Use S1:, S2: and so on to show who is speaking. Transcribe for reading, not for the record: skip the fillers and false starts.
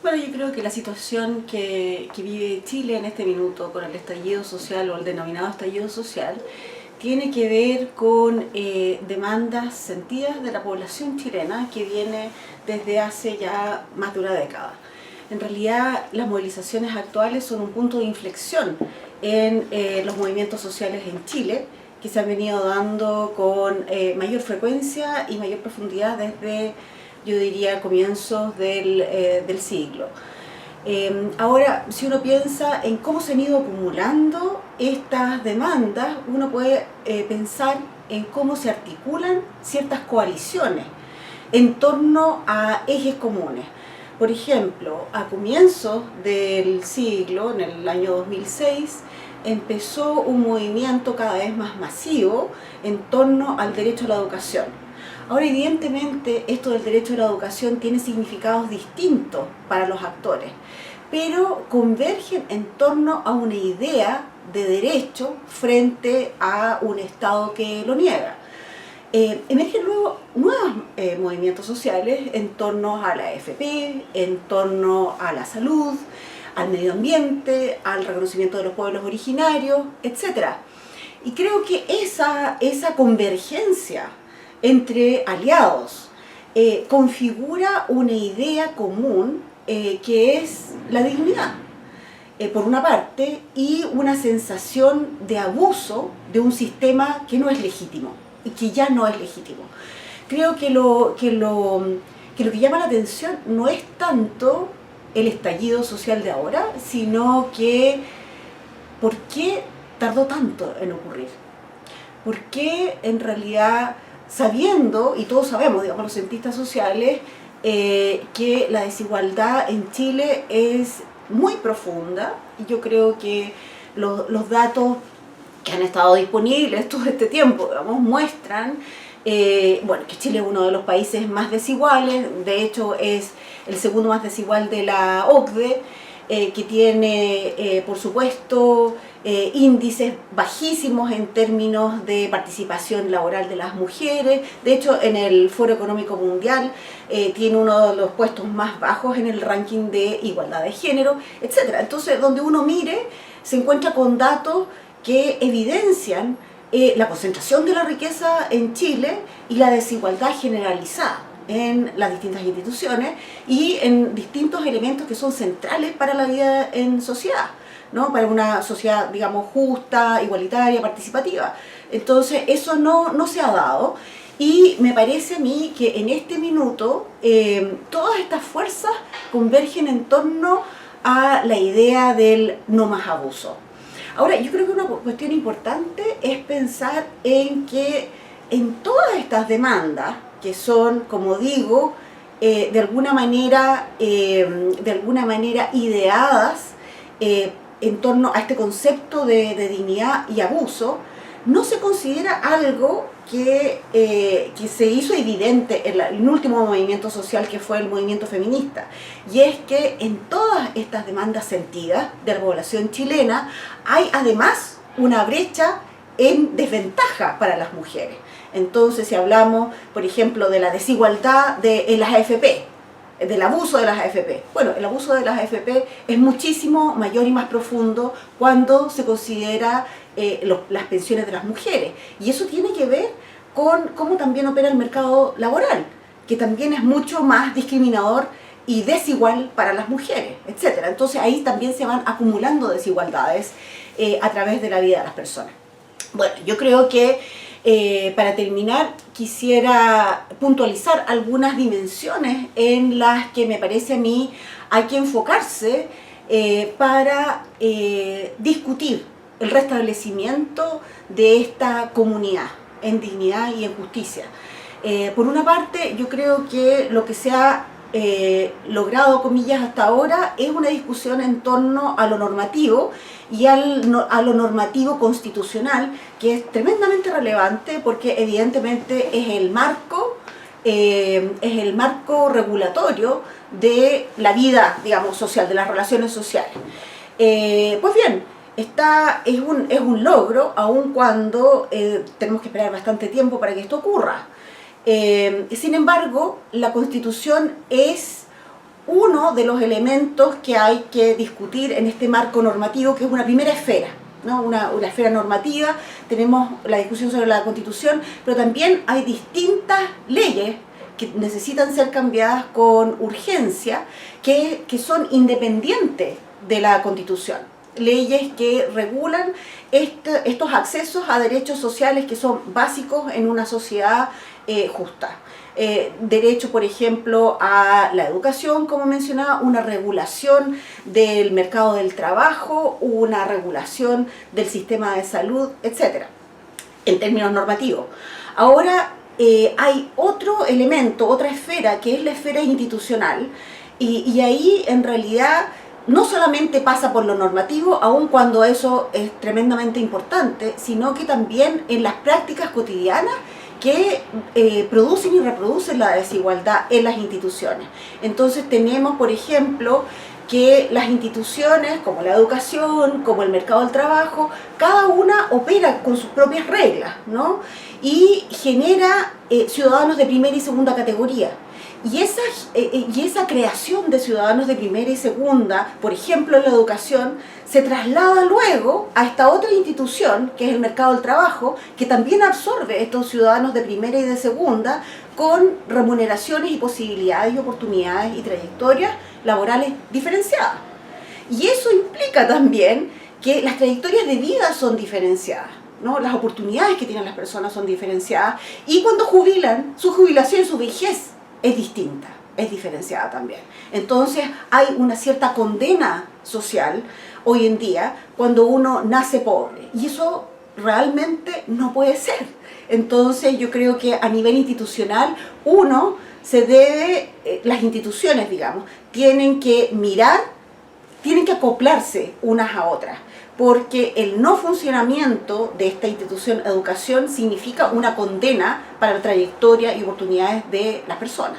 S1: Bueno, yo creo que la situación que vive Chile en este minuto con el estallido social o el denominado estallido social tiene que ver con demandas sentidas de la población chilena que viene desde hace ya más de una década. En realidad, las movilizaciones actuales son un punto de inflexión en los movimientos sociales en Chile, que se han venido dando con mayor frecuencia y mayor profundidad desde, yo diría, comienzos del siglo. Ahora, si uno piensa en cómo se han ido acumulando estas demandas, uno puede pensar en cómo se articulan ciertas coaliciones en torno a ejes comunes. Por ejemplo, a comienzos del siglo, en el año 2006, empezó un movimiento cada vez más masivo en torno al derecho a la educación. Ahora, evidentemente, esto del derecho a la educación tiene significados distintos para los actores, pero convergen en torno a una idea de derecho frente a un Estado que lo niega. Emergen luego nuevos movimientos sociales en torno a la AFP, en torno a la salud, al medio ambiente, al reconocimiento de los pueblos originarios, etc. Y creo que esa convergencia entre aliados configura una idea común que es la dignidad, por una parte, y una sensación de abuso de un sistema que no es legítimo y que ya no es legítimo. Creo que lo que llama la atención no es tanto el estallido social de ahora, sino que ¿por qué tardó tanto en ocurrir? ¿Por qué en realidad, sabiendo, y todos sabemos, digamos los cientistas sociales, que la desigualdad en Chile es muy profunda, y yo creo que los datos que han estado disponibles todo este tiempo, digamos, muestran bueno, que Chile es uno de los países más desiguales, de hecho es el segundo más desigual de la OCDE, que tiene, por supuesto, índices bajísimos en términos de participación laboral de las mujeres. De hecho, en el Foro Económico Mundial tiene uno de los puestos más bajos en el ranking de igualdad de género, etc. Entonces, donde uno mire, se encuentra con datos que evidencian la concentración de la riqueza en Chile y la desigualdad generalizada en las distintas instituciones y en distintos elementos que son centrales para la vida en sociedad, ¿no? Para una sociedad, digamos, justa, igualitaria, participativa. Entonces, eso no se ha dado, y me parece a mí que en este minuto todas estas fuerzas convergen en torno a la idea del no más abuso. Ahora, yo creo que una cuestión importante es pensar en que en todas estas demandas, que son, como digo, de alguna manera ideadas en torno a este concepto de dignidad y abuso, no se considera algo que se hizo evidente en el último movimiento social, que fue el movimiento feminista, y es que en todas estas demandas sentidas de la población chilena hay además una brecha en desventaja para las mujeres. Entonces, si hablamos, por ejemplo, de la desigualdad en las AFP, del abuso de las AFP. Bueno, el abuso de las AFP es muchísimo mayor y más profundo cuando se considera las pensiones de las mujeres. Y eso tiene que ver con cómo también opera el mercado laboral, que también es mucho más discriminador y desigual para las mujeres, etc. Entonces ahí también se van acumulando desigualdades a través de la vida de las personas. Bueno, yo creo que para terminar, quisiera puntualizar algunas dimensiones en las que me parece a mí hay que enfocarse para discutir el restablecimiento de esta comunidad en dignidad y en justicia. Por una parte, yo creo que lo que se ha logrado, comillas, hasta ahora es una discusión en torno a lo normativo y a lo normativo constitucional, que es tremendamente relevante porque evidentemente es el marco regulatorio de la vida, digamos, social, de las relaciones sociales. Pues bien, es un logro, aun cuando tenemos que esperar bastante tiempo para que esto ocurra. Sin embargo, la Constitución es uno de los elementos que hay que discutir en este marco normativo, que es una primera esfera, ¿no? Una esfera normativa. Tenemos la discusión sobre la Constitución, pero también hay distintas leyes que necesitan ser cambiadas con urgencia, que son independientes de la Constitución. Leyes que regulan estos accesos a derechos sociales que son básicos en una sociedad justa. Derecho, por ejemplo, a la educación, como mencionaba, una regulación del mercado del trabajo, una regulación del sistema de salud, etc., en términos normativos. Ahora, hay otro elemento, otra esfera, que es la esfera institucional, y ahí en realidad no solamente pasa por lo normativo, aun cuando eso es tremendamente importante, sino que también en las prácticas cotidianas que producen y reproducen la desigualdad en las instituciones. Entonces tenemos, por ejemplo, que las instituciones, como la educación, como el mercado del trabajo, cada una opera con sus propias reglas, ¿no? Y genera ciudadanos de primera y segunda categoría. Y esa creación de ciudadanos de primera y segunda, por ejemplo en la educación, se traslada luego a esta otra institución, que es el mercado del trabajo, que también absorbe estos ciudadanos de primera y de segunda con remuneraciones y posibilidades y oportunidades y trayectorias laborales diferenciadas. Y eso implica también que las trayectorias de vida son diferenciadas, ¿no? Las oportunidades que tienen las personas son diferenciadas, y cuando jubilan, su jubilación, su vejez es distinta, es diferenciada también. Entonces hay una cierta condena social hoy en día cuando uno nace pobre, y eso realmente no puede ser. Entonces yo creo que a nivel institucional las instituciones, digamos, tienen que mirar, tienen que acoplarse unas a otras, porque el no funcionamiento de esta institución educación significa una condena para la trayectoria y oportunidades de las personas.